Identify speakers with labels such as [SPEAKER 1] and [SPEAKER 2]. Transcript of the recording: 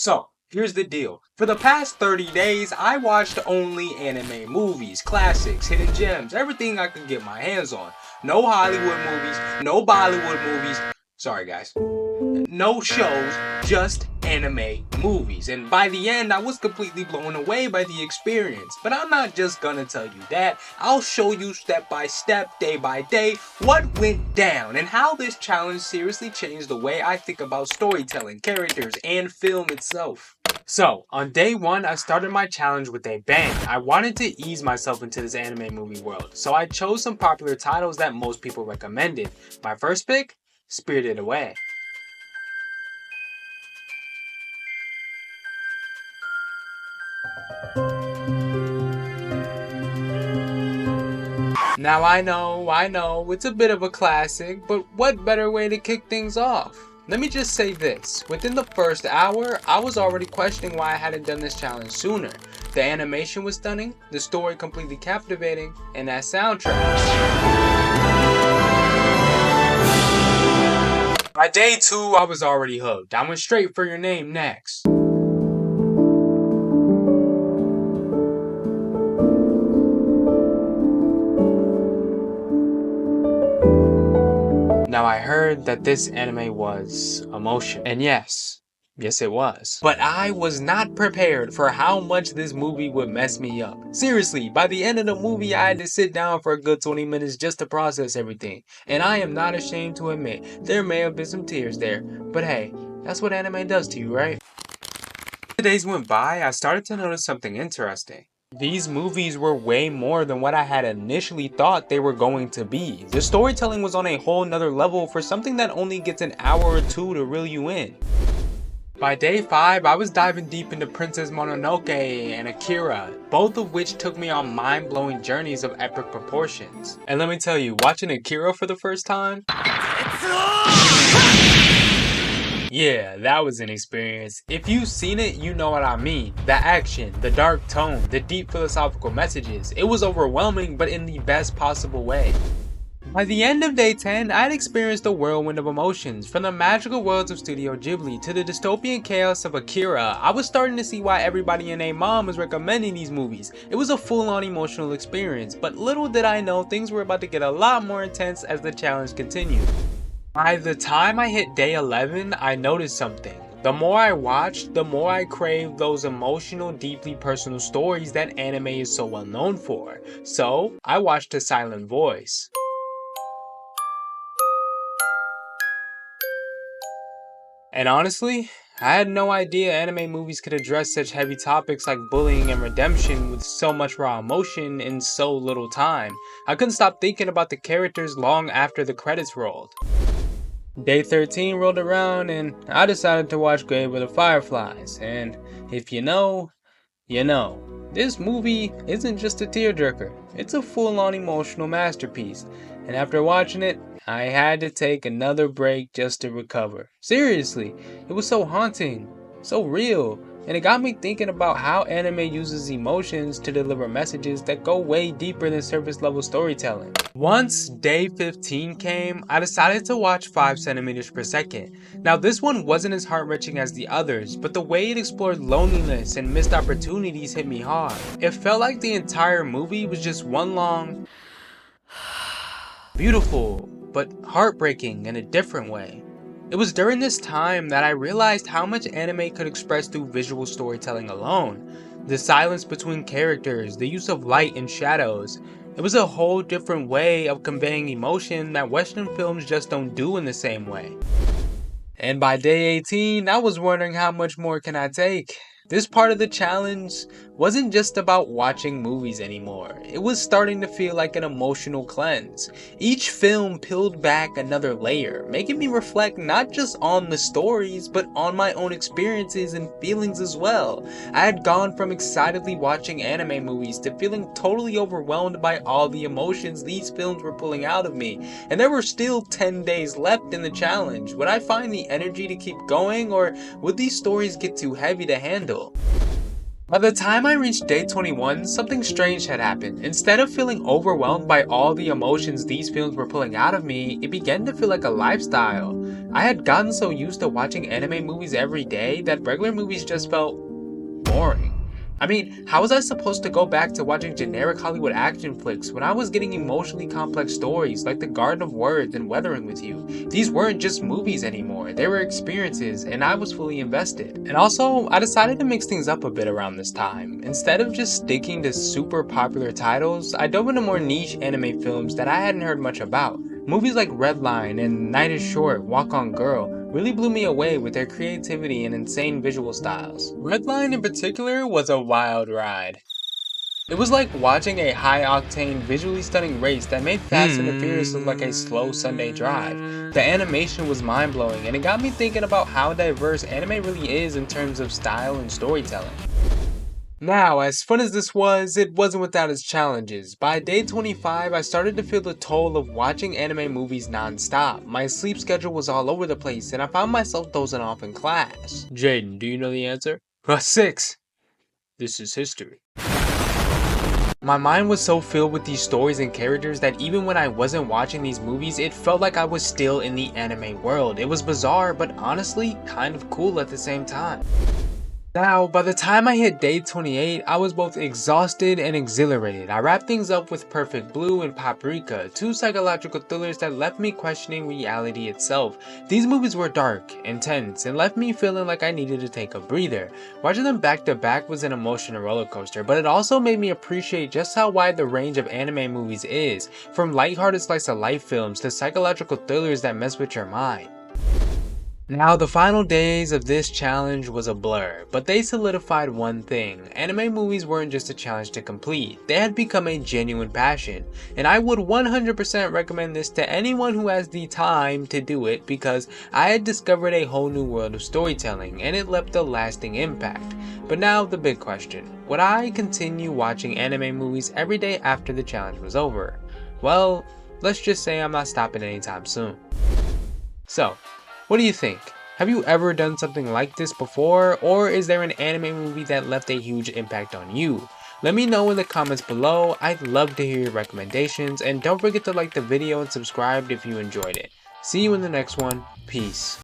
[SPEAKER 1] So, here's the deal. For the past 30 days, I watched only anime movies, classics, hidden gems, everything I could get my hands on. No Hollywood movies, no Bollywood movies. Sorry, guys. No shows, just anime movies. And by the end, I was completely blown away by the experience. But I'm not just gonna tell you that. I'll show you step by step, day by day, what went down and how this challenge seriously changed the way I think about storytelling, characters, and film itself. So, on day one, I started my challenge with a bang. I wanted to ease myself into this anime movie world, so I chose some popular titles that most people recommended. My first pick? Spirited Away. Now I know, it's a bit of a classic, but what better way to kick things off? Let me just say this, within the first hour, I was already questioning why I hadn't done this challenge sooner. The animation was stunning, the story completely captivating, and that soundtrack. By day two, I was already hooked. I went straight for Your Name next. Now I heard that this anime was emotional. And yes it was. But I was not prepared for how much this movie would mess me up. Seriously, by the end of the movie I had to sit down for a good 20 minutes just to process everything. And I am not ashamed to admit, there may have been some tears there. But hey, that's what anime does to you, right? As the days went by, I started to notice something interesting. These movies were way more than what I had initially thought they were going to be. The storytelling was on a whole nother level for something that only gets an hour or two to reel you in. By day 5, I was diving deep into Princess Mononoke and Akira, both of which took me on mind-blowing journeys of epic proportions. And let me tell you, watching Akira for the first time, yeah, that was an experience. If you've seen it, you know what I mean. The action, the dark tone, the deep philosophical messages. It was overwhelming, but in the best possible way. By the end of day 10, I had experienced a whirlwind of emotions. From the magical worlds of Studio Ghibli to the dystopian chaos of Akira, I was starting to see why everybody and their mom was recommending these movies. It was a full-on emotional experience, but little did I know things were about to get a lot more intense as the challenge continued. By the time I hit day 11, I noticed something. The more I watched, the more I craved those emotional, deeply personal stories that anime is so well known for. So, I watched A Silent Voice. And honestly, I had no idea anime movies could address such heavy topics like bullying and redemption with so much raw emotion in so little time. I couldn't stop thinking about the characters long after the credits rolled. Day 13 rolled around and I decided to watch Grave of the Fireflies, and if you know, you know. This movie isn't just a tearjerker, it's a full-on emotional masterpiece, and after watching it, I had to take another break just to recover. Seriously, it was so haunting, so real, and it got me thinking about how anime uses emotions to deliver messages that go way deeper than surface level storytelling. Once day 15 came, I decided to watch 5 centimeters per second. Now this one wasn't as heart-wrenching as the others, but the way it explored loneliness and missed opportunities hit me hard. It felt like the entire movie was just one long, beautiful, but heartbreaking in a different way. It was during this time that I realized how much anime could express through visual storytelling alone. The silence between characters, the use of light and shadows. It was a whole different way of conveying emotion that Western films just don't do in the same way. And by day 18, I was wondering how much more can I take? This part of the challenge wasn't just about watching movies anymore. It was starting to feel like an emotional cleanse. Each film peeled back another layer, making me reflect not just on the stories, but on my own experiences and feelings as well. I had gone from excitedly watching anime movies to feeling totally overwhelmed by all the emotions these films were pulling out of me. And there were still 10 days left in the challenge. Would I find the energy to keep going, or would these stories get too heavy to handle? By the time I reached day 21, something strange had happened. Instead of feeling overwhelmed by all the emotions these films were pulling out of me, it began to feel like a lifestyle. I had gotten so used to watching anime movies every day that regular movies just felt boring. I mean, how was I supposed to go back to watching generic Hollywood action flicks when I was getting emotionally complex stories like The Garden of Words and Weathering with You? These weren't just movies anymore, they were experiences, and I was fully invested. And also, I decided to mix things up a bit around this time. Instead of just sticking to super popular titles, I dove into more niche anime films that I hadn't heard much about. Movies like Redline and Night is Short, Walk on Girl really blew me away with their creativity and insane visual styles. Redline in particular was a wild ride. It was like watching a high-octane, visually stunning race that made Fast and the Furious look like a slow Sunday drive. The animation was mind-blowing, and it got me thinking about how diverse anime really is in terms of style and storytelling. Now, as fun as this was, it wasn't without its challenges. By day 25, I started to feel the toll of watching anime movies non-stop. My sleep schedule was all over the place, and I found myself dozing off in class. Jaden, do you know the answer? 6. This is history. My mind was so filled with these stories and characters that even when I wasn't watching these movies, it felt like I was still in the anime world. It was bizarre, but honestly, kind of cool at the same time. Now, by the time I hit day 28, I was both exhausted and exhilarated. I wrapped things up with Perfect Blue and Paprika, two psychological thrillers that left me questioning reality itself. These movies were dark, intense, and left me feeling like I needed to take a breather. Watching them back to back was an emotional roller coaster, but it also made me appreciate just how wide the range of anime movies is, from lighthearted slice of life films to psychological thrillers that mess with your mind. Now, the final days of this challenge was a blur, but they solidified one thing. Anime movies weren't just a challenge to complete, they had become a genuine passion. And I would 100% recommend this to anyone who has the time to do it because I had discovered a whole new world of storytelling and it left a lasting impact. But now the big question, would I continue watching anime movies every day after the challenge was over? Well, let's just say I'm not stopping anytime soon. So, what do you think? Have you ever done something like this before, or is there an anime movie that left a huge impact on you? Let me know in the comments below. I'd love to hear your recommendations, and don't forget to like the video and subscribe if you enjoyed it. See you in the next one. Peace.